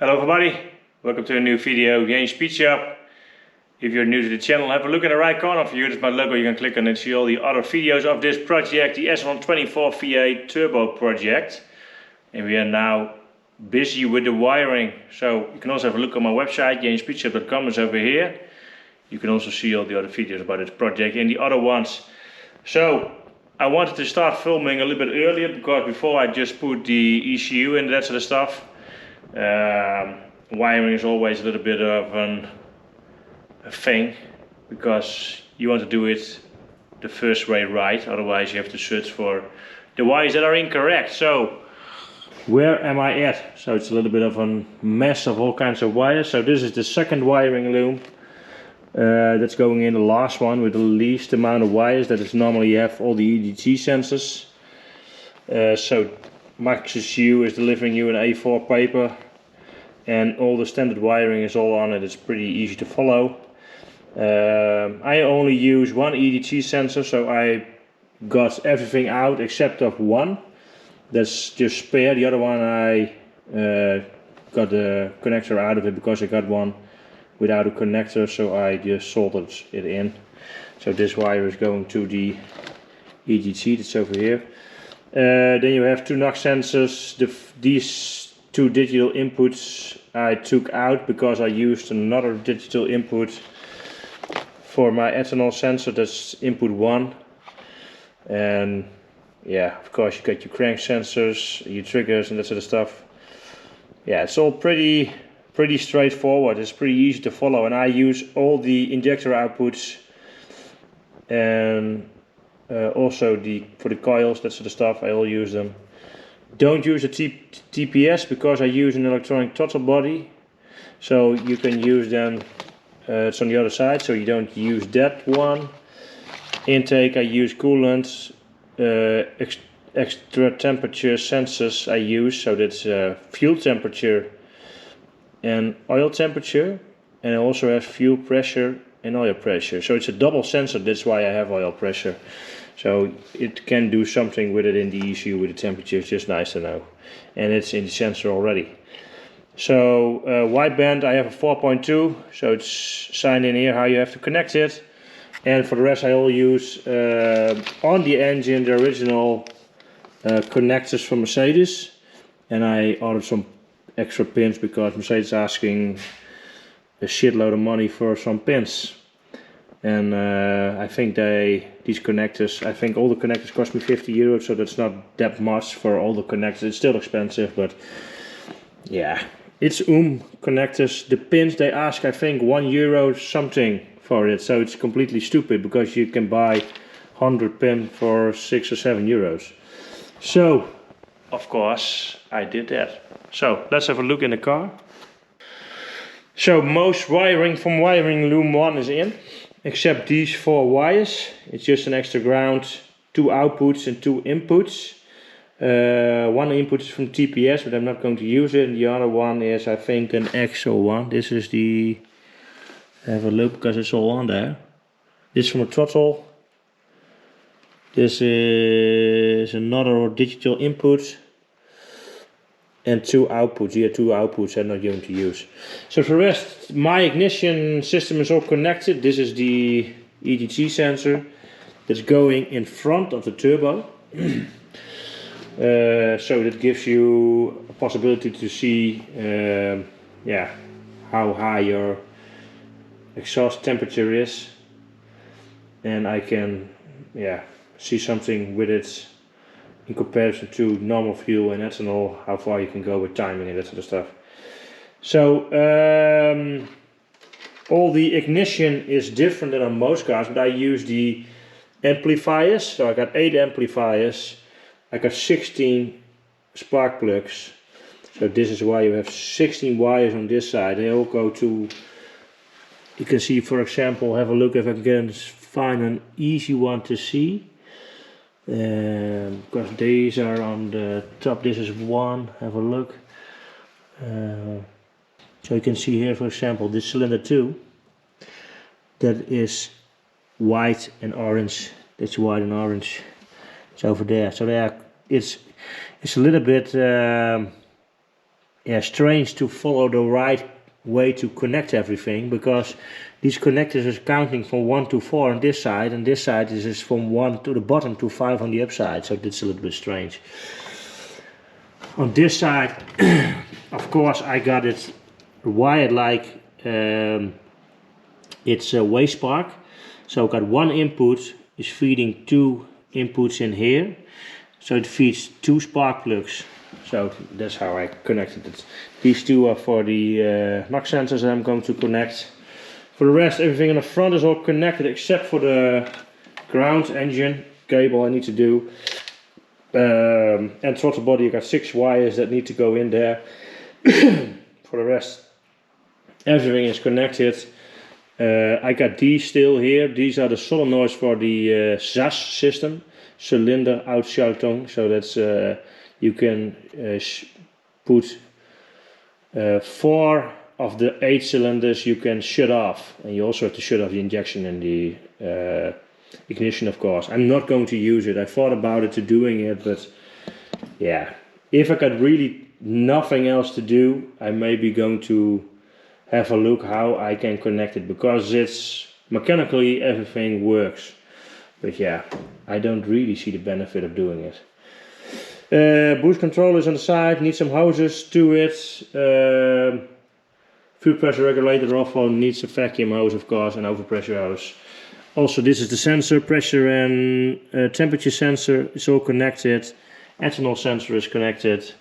Hello everybody, welcome to a new video, Gain Speed Shop. If you're new to the channel, have a look in the right corner for you. That's my logo. You can click on it and see all the other videos of this project, the S124 V8 Turbo project. And we are now busy with the wiring. So you can also have a look on my website, gainspeedshop.com is over here. You can also see all the other videos about this project and the other ones. So I wanted to start filming a little bit earlier because before I just put the ECU and that sort of stuff. Wiring is always a little bit of a thing because you want to do it the first way right, otherwise you have to search for the wires that are incorrect. So where am I at? So it's a little bit of a mess of all kinds of wires. So this is the second wiring loom that's going in, the last one with the least amount of wires. That is normally you have all the EDT sensors. So Maxx ECU is delivering you an A4 paper and all the standard wiring is all on it. It's pretty easy to follow. I only use one EDT sensor, so I got everything out except of one. That's just spare. The other one I got the connector out of it because I got one without a connector, so I just soldered it in. So this wire is going to the EDT that's over here. Then you have two NOx sensors. These two digital inputs I took out because I used another digital input for my ethanol sensor. That's input 1. And yeah, of course you got your crank sensors, your triggers and that sort of stuff. Yeah, it's all pretty straightforward. It's pretty easy to follow, and I use all the injector outputs and also for the coils, that sort of stuff. I all use them. Don't use a TPS because I use an electronic throttle body, so you can use them. It's on the other side, so you don't use that one. Intake I use coolant, extra temperature sensors I use, so that's fuel temperature and oil temperature, and I also have fuel pressure and oil pressure. So it's a double sensor, that's why I have oil pressure. So it can do something with it in the ECU with the temperature. It's just nice to know. And it's in the sensor already. So wideband I have a 4.2, so it's signed in here how you have to connect it. And for the rest I all use on the engine the original connectors from Mercedes. And I ordered some extra pins because Mercedes is asking a shitload of money for some pins. And I think these connectors, I think all the connectors cost me 50 euros, so that's not that much for all the connectors. It's still expensive, but yeah, it's connectors. The pins they ask, I think, €1 something for it, so it's completely stupid because you can buy 100 pin for 6 or 7 euros. So of course I did that. So let's have a look in the car. So most wiring from wiring loom 1 is in, except these 4 wires. It's just an extra ground, 2 outputs and 2 inputs. One input is from TPS, but I'm not going to use it. And the other one is, I think, an EXO one. This is the, have a look because it's all on there. This is from a throttle. This is another digital input. And 2 outputs. Here 2 outputs I'm not going to use. So for the rest, my ignition system is all connected. This is the EDT sensor that's going in front of the turbo. So that gives you a possibility to see how high your exhaust temperature is. And I can see something with it in comparison to normal fuel and ethanol, how far you can go with timing and that sort of stuff. So all the ignition is different than on most cars, but I use the amplifiers. So I got 8 amplifiers, I got 16 spark plugs. So this is why you have 16 wires on this side. They all go to, you can see, for example, have a look if I can find an easy one to see. Because these are on the top. This is 1, have a look. So you can see here, for example, this cylinder 2, that is white and orange. That's white and orange. It's over there. So there, it's a little bit yeah, strange to follow the right way to connect everything, because these connectors is counting from 1 to 4 on this side, and this side is from 1 to the bottom to 5 on the upside, so that's a little bit strange. On this side, of course, I got it wired like it's a waste spark. So I got one input is feeding 2 inputs in here, so it feeds 2 spark plugs. So that's how I connected it. These 2 are for the Maxx sensors that I'm going to connect. For the rest, everything in the front is all connected except for the ground engine cable I need to do. And throttle body, I got 6 wires that need to go in there. For the rest, everything is connected. I got these still here. These are the solenoids for the SAS system, cylinder Ausschaltung. So that's you can put 4 of the 8 cylinders you can shut off, and you also have to shut off the injection and the ignition, of course. I'm not going to use it. I thought about it to doing it, but yeah, if I got really nothing else to do, I may be going to have a look how I can connect it, because it's mechanically everything works, but yeah, I don't really see the benefit of doing it. Boost control is on the side, need some hoses to it. Fuel pressure regulator also needs a vacuum hose, of course, and overpressure hose. Also, this is the sensor, pressure and temperature sensor is all connected. Ethanol sensor is connected.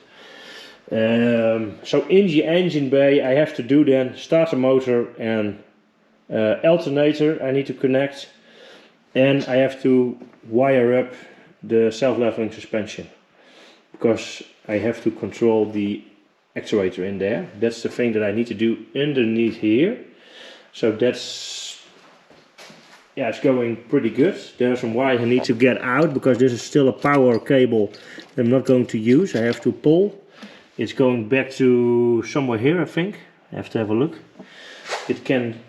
So in the engine bay I have to do then starter motor and alternator I need to connect, and I have to wire up the self-leveling suspension, because I have to control the actuator in there. That's the thing that I need to do underneath here. So that's, yeah, it's going pretty good. There are some wires I need to get out, because this is still a power cable I'm not going to use. I have to pull. It's going back to somewhere here, I think. I have to have a look. It can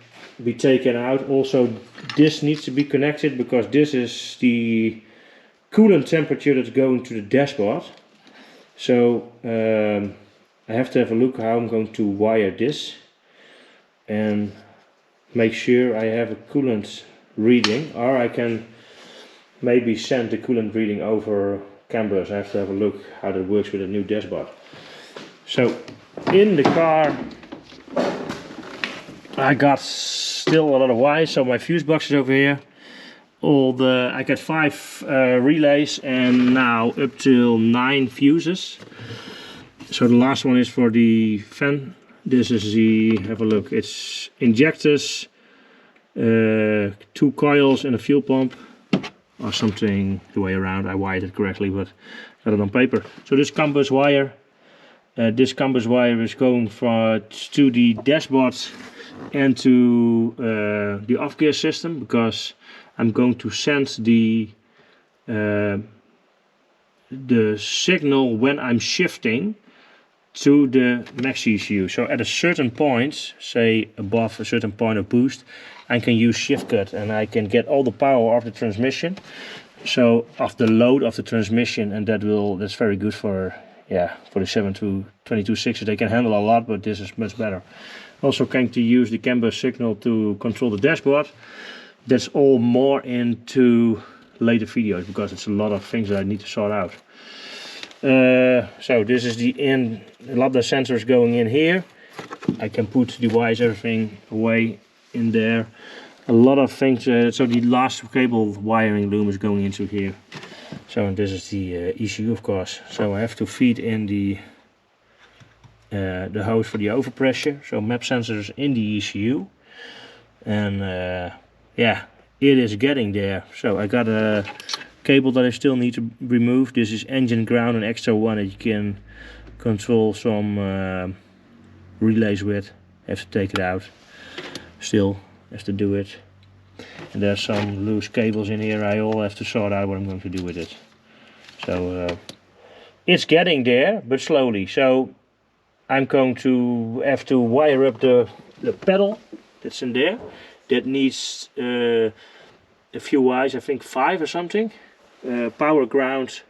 be taken out. Also, this needs to be connected, because this is the coolant temperature that's going to the dashboard. So I have to have a look how I'm going to wire this and make sure I have a coolant reading, or I can maybe send the coolant reading over canbus. I have to have a look how that works with a new dashboard. So in the car I got still a lot of wires, so my fuse box is over here. I got 5 relays and now up till 9 fuses. So the last one is for the fan. This is the, have a look, it's injectors, 2 coils and a fuel pump, or something the way around. I wired it correctly, but got it on paper. So this canbus wire, is going to the dashboard and to the Ofgear system, because I'm going to send the signal when I'm shifting to the Maxx ECU. So at a certain point, say above a certain point of boost, I can use shift cut and I can get all the power of the transmission, so of the load of the transmission, and that's very good for, yeah, for the 722.6s. They can handle a lot, but this is much better. Also going to use the canbus signal to control the dashboard. That's all more into later videos, because it's a lot of things that I need to sort out. So this is the end. A lot of the sensors going in here. I can put the wires, everything away in there. A lot of things. So the last cable wiring loom is going into here. So, and this is the ECU, of course. So I have to feed in the hose for the overpressure. So map sensors in the ECU, and yeah, it is getting there. So I got a cable that I still need to remove. This is engine ground, an extra one that you can control some relays with. Have to take it out. Still have to do it. And there's some loose cables in here. I all have to sort out what I'm going to do with it. So it's getting there, but slowly. So I'm going to have to wire up the pedal that's in there. That needs a few wires, I think 5 or something. Power ground,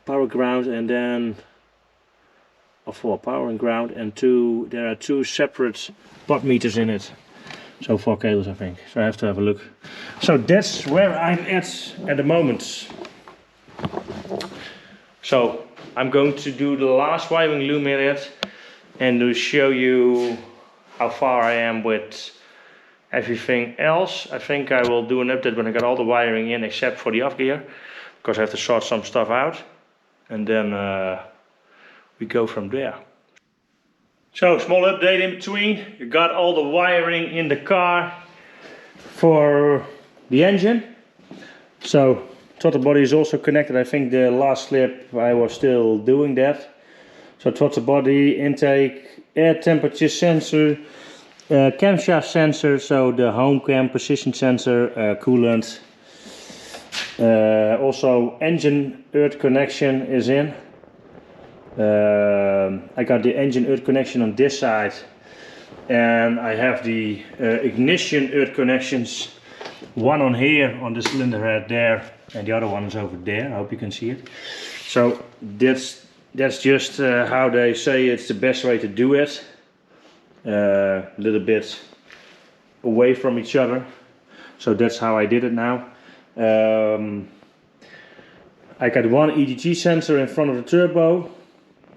and then for power and ground, and there are two separate pot meters in it. So 4 cables, I think. So I have to have a look. So that's where I'm at the moment. So I'm going to do the last wiring loom in it and to show you how far I am with everything else. I think I will do an update when I got all the wiring in except for the Ofgear, because I have to sort some stuff out, and then we go from there. So, small update in between. You got all the wiring in the car for the engine. So, throttle body is also connected. I think the last clip I was still doing that. So, throttle body, intake, air temperature sensor, camshaft sensor, so the home cam position sensor, coolant. Also engine earth connection is in. I got the engine earth connection on this side, and I have the ignition earth connections, one on here on the cylinder head there, and the other one is over there. I hope you can see it. So that's just how they say it's the best way to do it. A little bit away from each other, so that's how I did it now. I got one EDG sensor in front of the turbo.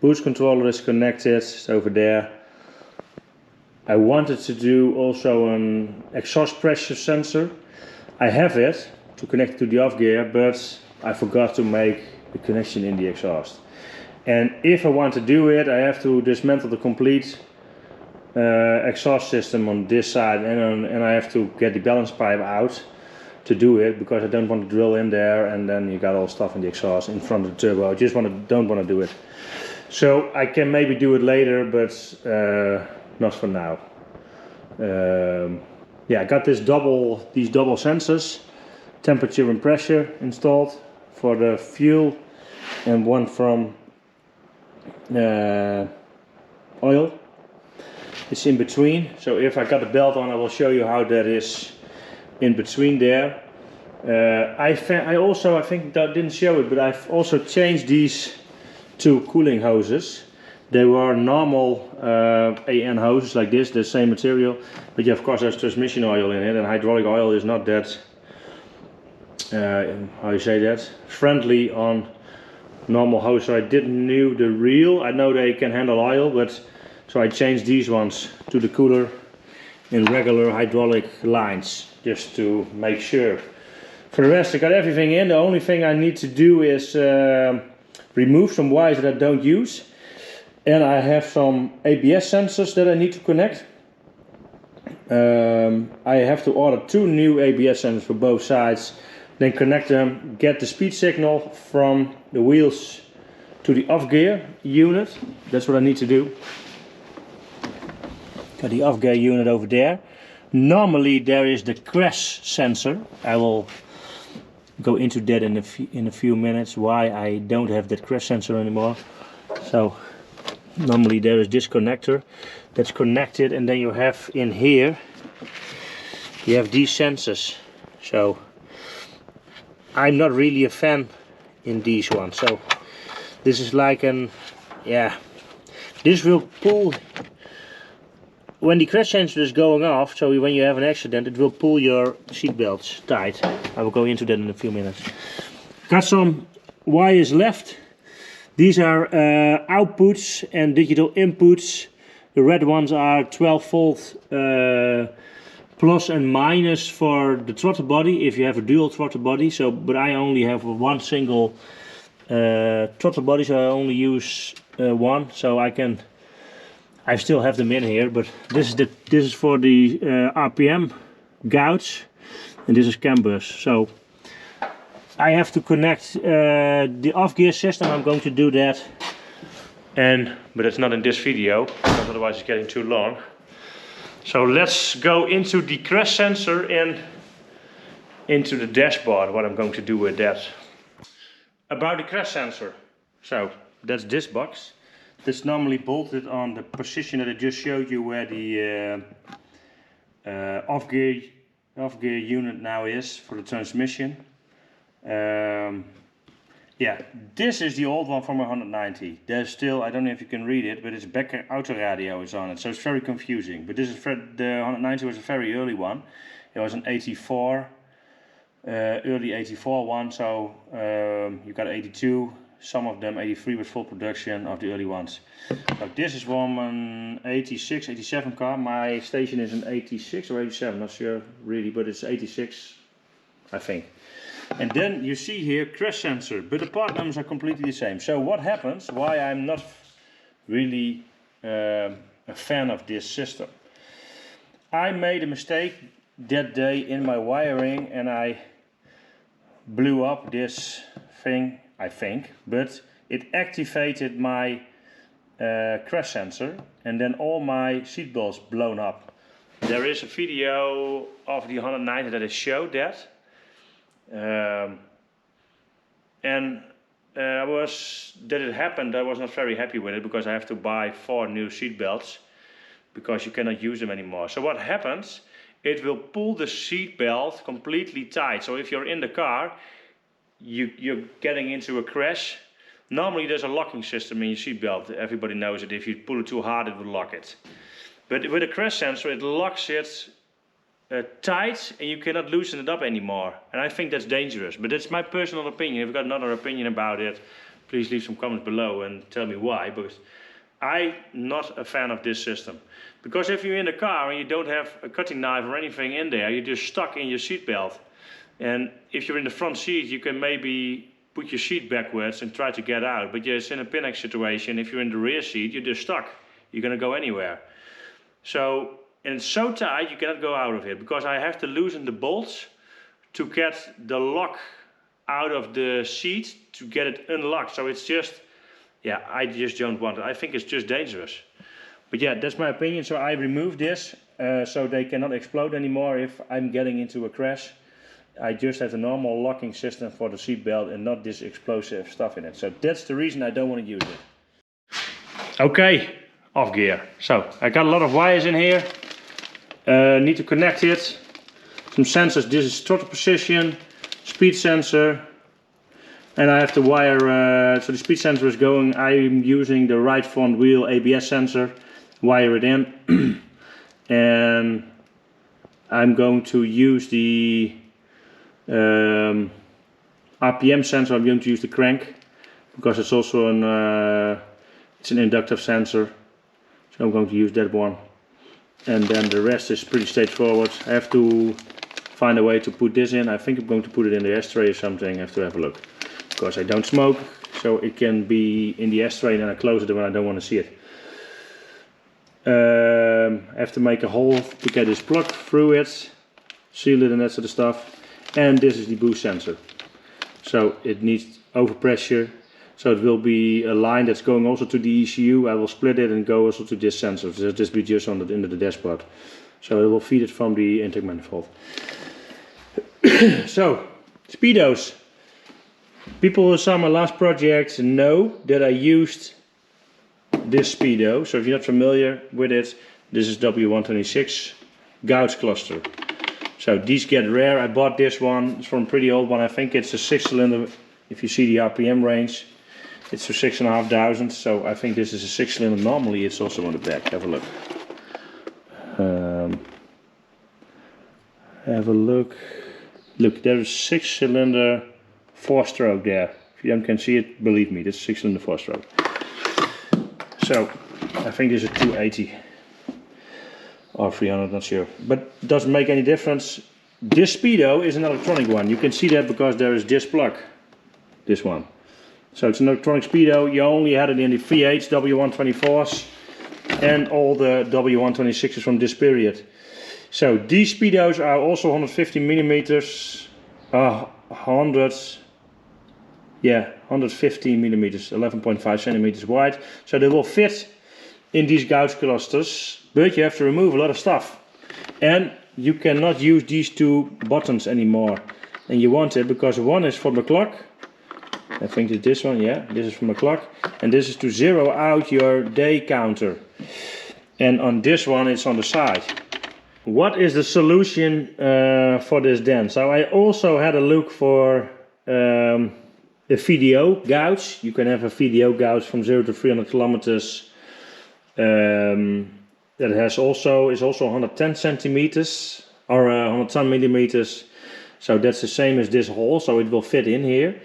Boost controller is connected, it's over there. I wanted to do also an exhaust pressure sensor. I have it to connect to the Ofgear, but I forgot to make the connection in the exhaust. And if I want to do it, I have to dismantle the complete exhaust system on this side, and I have to get the balance pipe out to do it, because I don't want to drill in there and then you got all stuff in the exhaust in front of the turbo. I just don't want to do it. So I can maybe do it later, but not for now. Yeah, I got these double sensors, temperature and pressure installed for the fuel, and one from oil. It's in between, so if I got the belt on, I will show you how that is in between there. I think that didn't show it, but I've also changed these two cooling hoses. They were normal AN hoses like this, the same material, but yeah, of course there's transmission oil in it, and hydraulic oil is not that, how you say that, friendly on normal hose. So I didn't know the reel. I know they can handle oil, but so I changed these ones to the cooler in regular hydraulic lines, just to make sure. For the rest, I got everything in. The only thing I need to do is remove some wires that I don't use, and I have some ABS sensors that I need to connect. I have to order 2 new ABS sensors for both sides, then connect them, get the speed signal from the wheels to the Ofgear unit. That's what I need to do. Got the Ofgear unit over there. Normally there is the Crest sensor. I will go into that in a few minutes, why I don't have that Crest sensor anymore. So normally there is this connector that's connected, and then you have in here, you have these sensors. So I'm not really a fan in these ones. So this is like an, yeah, this will pull when the Crest sensor is going off. So when you have an accident, it will pull your seat belts tight. I will go into that in a few minutes. Got some wires left. These are outputs and digital inputs. The red ones are 12 volt plus and minus for the throttle body if you have a dual throttle body. So, but I only have one single throttle body, so I only use one. So I still have them in here, but this is for the RPM gauge, and this is canbus. So I have to connect the Ofgear system. I'm going to do that, but it's not in this video because otherwise it's getting too long. So let's go into the Crest sensor and into the dashboard, what I'm going to do with that. About the Crest sensor, so that's this box. That's normally bolted on the position that I just showed you, where the Ofgear unit now is for the transmission. Yeah, Yeah, this is the old one from a 190. There's still, I don't know if you can read it, but it's Becker Autoradio is on it, so it's very confusing. But this is the 190 was a very early one. It was an 84, early 84 one, so you got 82. Some of them 83 was full production of the early ones. So this is from an 86, 87 car. My station is an 86 or 87, not sure really, but it's 86, I think. And then you see here Crest sensor, but the part numbers are completely the same. So what happens, why I'm not really a fan of this system. I made a mistake that day in my wiring and I blew up this thing, I think, but it activated my Crest sensor and then all my seatbelts blown up. There is a video of the 190 that has showed that. That it happened, I was not very happy with it because I have to buy 4 new seat belts because you cannot use them anymore. So what happens, it will pull the seat belt completely tight. So if you're in the car, you're getting into a crash. Normally there's a locking system in your seat belt. Everybody knows it. If you pull it too hard, it will lock it. But with a Crest sensor, it locks it tight and you cannot loosen it up anymore, and I think that's dangerous, but that's my personal opinion. If you've got another opinion about it, please leave some comments below and tell me why, because I'm not a fan of this system. Because if you're in the car and you don't have a cutting knife or anything in there, you're just stuck in your seat belt, and if you're in the front seat you can maybe put your seat backwards and try to get out, but it's in a panic situation. If you're in the rear seat, you're just stuck, you're gonna go anywhere. So, and it's so tight you cannot go out of it because I have to loosen the bolts to get the lock out of the seat to get it unlocked. So it's just, yeah, I just don't want it. I think it's just dangerous. But yeah, that's my opinion. So I removed this so they cannot explode anymore if I'm getting into a crash. I just have a normal locking system for the seat belt and not this explosive stuff in it. So that's the reason I don't want to use it. Okay, Ofgear. So I got a lot of wires in here. Need to connect it. Some sensors. This is throttle position, speed sensor, and I have to wire. So the speed sensor is going. I'm using the right front wheel ABS sensor. Wire it in, and I'm going to use the RPM sensor. I'm going to use the crank because it's also it's an inductive sensor. So I'm going to use that one. And then the rest is pretty straightforward. I have to find a way to put this in. I think I'm going to put it in the ashtray or something. I have to have a look. Because I don't smoke, so it can be in the ashtray and then I close it when I don't want to see it. I have to make a hole to get this plug through it, seal it and that sort of stuff. And this is the boost sensor. So it needs overpressure. So it will be a line that's going also to the ECU. I will split it and go also to this sensor. So this will be just on into the dashboard. So it will feed it from the intake manifold. So, Speedos. People who saw my last project know that I used this Speedo. So if you're not familiar with it, this is W126 gauge cluster. So these get rare. I bought this one. It's from a pretty old one. I think it's a 6-cylinder. If you see the RPM range, it's for 6,500. So I think this is a 6-cylinder. Normally it's also on the back. Have a look. Have a look. Look, there is 6-cylinder 4-stroke there. If you can see it, believe me, this is 6-cylinder 4-stroke. So I think this is 280 or 300, not sure. But it doesn't make any difference. This Speedo is an electronic one. You can see that because there is this plug. This one. So it's an electronic Speedo. You only had it in the V8s, W124s, and all the W126s from this period. So these Speedos are also 150 millimeters, 150 millimeters, 11.5 centimeters wide. So they will fit in these gauge clusters, but you have to remove a lot of stuff. And you cannot use these two buttons anymore. And you want it because one is for the clock. I think it's this one, yeah, this is from the clock. And this is to zero out your day counter. And on this one it's on the side. What is the solution for this then? So I also had a look for, yeah, the VDO gauge. You can have a VDO gauge from 0 to 300 kilometers. That is also 110 centimeters or 110 millimeters. So that's the same as this hole, so it will fit in here.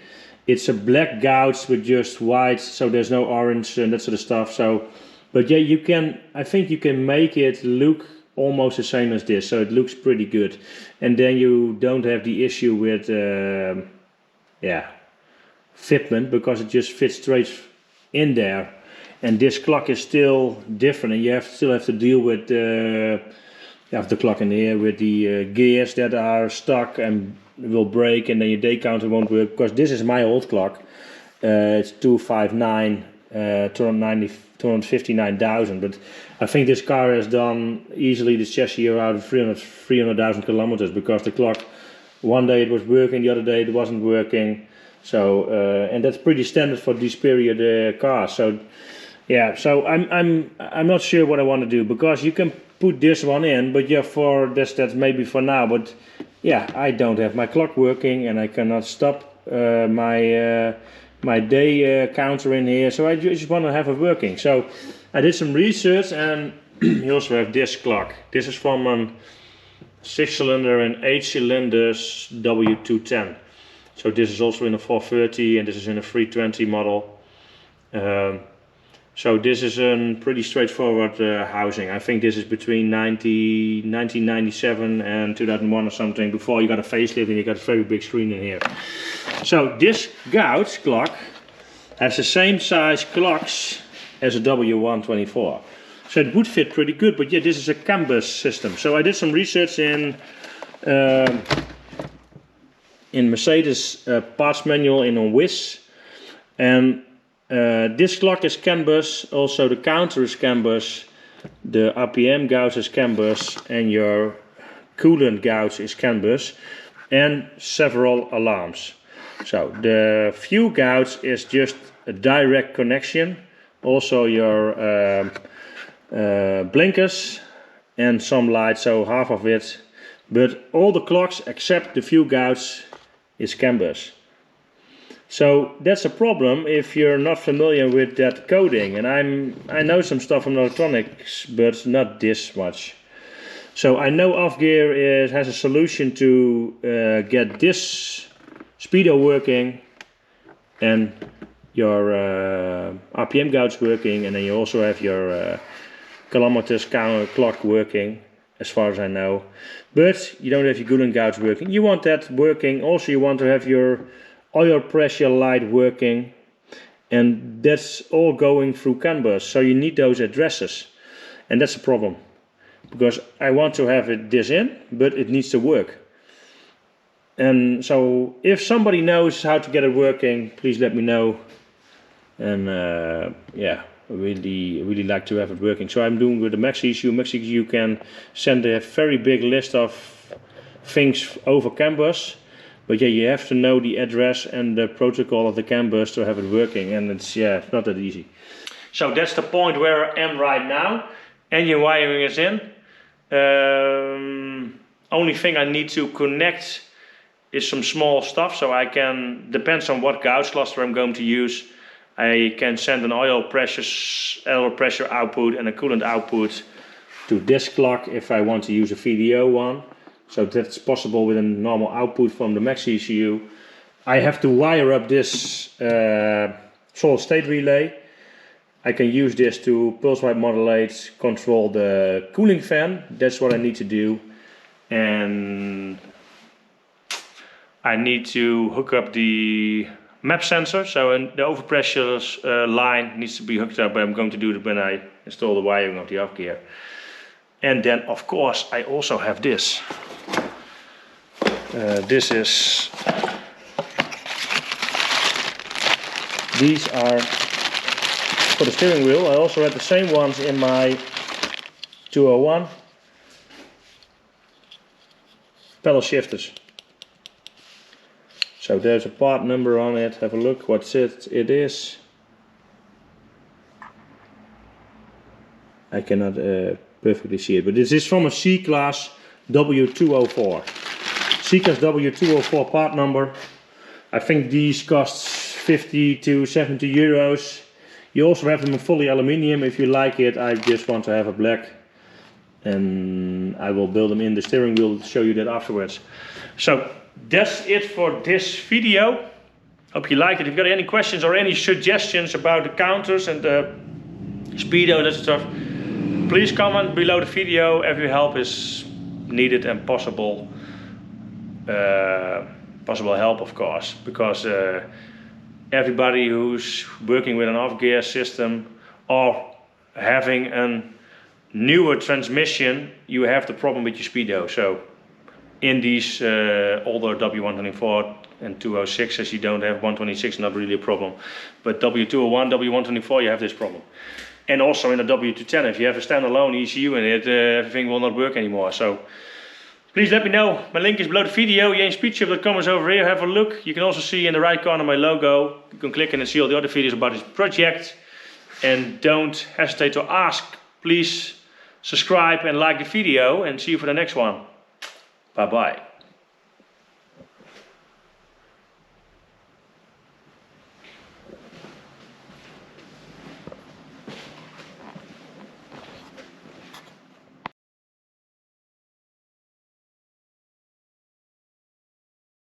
It's a black gouge with just white, so there's no orange and that sort of stuff. So, but yeah, I think you can make it look almost the same as this, so it looks pretty good. And then you don't have the issue with fitment, because it just fits straight in there. And this clock is still different, and you still have to deal with the clock in here with the gears that are stuck and will break, and then your day counter won't work. Because this is my old clock. It's 259,000, but I think this car has done easily the chassis around 300,000 kilometers, because the clock, one day it was working, the other day it wasn't working. So and that's pretty standard for these period cars. So yeah, so I'm not sure what I want to do, because you can put this one in, but yeah, that's maybe for now. But yeah, I don't have my clock working, and I cannot stop my day counter in here, so I just want to have it working. So I did some research, and you also have this clock. This is from a 6-cylinder and 8-cylinders W210. So this is also in a 430, and this is in a 320 model. So this is a pretty straightforward housing. I think this is between 1997 and 2001 or something, before you got a facelift and you got a very big screen in here. So this gouge clock has the same size clocks as a W124. So it would fit pretty good, but yeah, this is a canbus system. So I did some research in Mercedes parts manual in on WIS, and this clock is canbus, also the counter is canbus, the RPM gauge is canbus, and your coolant gauge is canbus, and several alarms. So the fuel gauge is just a direct connection, also your blinkers and some lights, so half of it, but all the clocks except the fuel gauge is canbus. So that's a problem if you're not familiar with that coding, and I know some stuff from electronics, but not this much. So I know Ofgear has a solution to get this speedo working and your RPM gauge working, and then you also have your kilometers clock working, as far as I know. But you don't have your coolant gauge working. You want that working. Also, you want to have your oil pressure light working, and that's all going through canbus, so you need those addresses, and that's a problem, because I want to have this in, but it needs to work. And so if somebody knows how to get it working, please let me know. And yeah, I really like to have it working. So I'm doing with the Maxx ECU. Maxx ECU can send a very big list of things over canbus. But yeah, you have to know the address and the protocol of the canbus to have it working, and it's not that easy. So that's the point where I am right now. Engine wiring is in. Only thing I need to connect is some small stuff, so I can, depends on what gauge cluster I'm going to use, I can send an oil pressure output and a coolant output to this clock if I want to use a VDO one. So that's possible with a normal output from the Maxx ECU. I have to wire up this solid state relay. I can use this to pulse width modulate, control the cooling fan. That's what I need to do. And I need to hook up the map sensor. So the overpressure line needs to be hooked up. I'm going to do it when I install the wiring of the Ofgear. And then of course I also have this. These are for the steering wheel. I also had the same ones in my 201 pedal shifters. So there's a part number on it. Have a look what it is. I cannot perfectly see it, but this is from a C-Class W204. C-Class W204 part number. I think these cost 50 to 70 euros. You also have them in fully aluminium if you like it. I just want to have a black, and I will build them in the steering wheel, show you that afterwards. So that's it for this video. Hope you liked it. If you've got any questions or any suggestions about the counters and the speedo, that stuff, please comment below the video. Every help is needed and possible help, of course, because everybody who's working with an Ofgear system or having a newer transmission, you have the problem with your speedo. So in these older W124 and 206s, you don't have 126, not really a problem. But W201, W124, you have this problem. And also in the W210, if you have a standalone ECU in it, everything will not work anymore. So please let me know. My link is below the video. JanesSpeedship.com is over here. Have a look. You can also see in the right corner my logo. You can click in and see all the other videos about this project. And don't hesitate to ask. Please subscribe and like the video, and see you for the next one. Bye bye.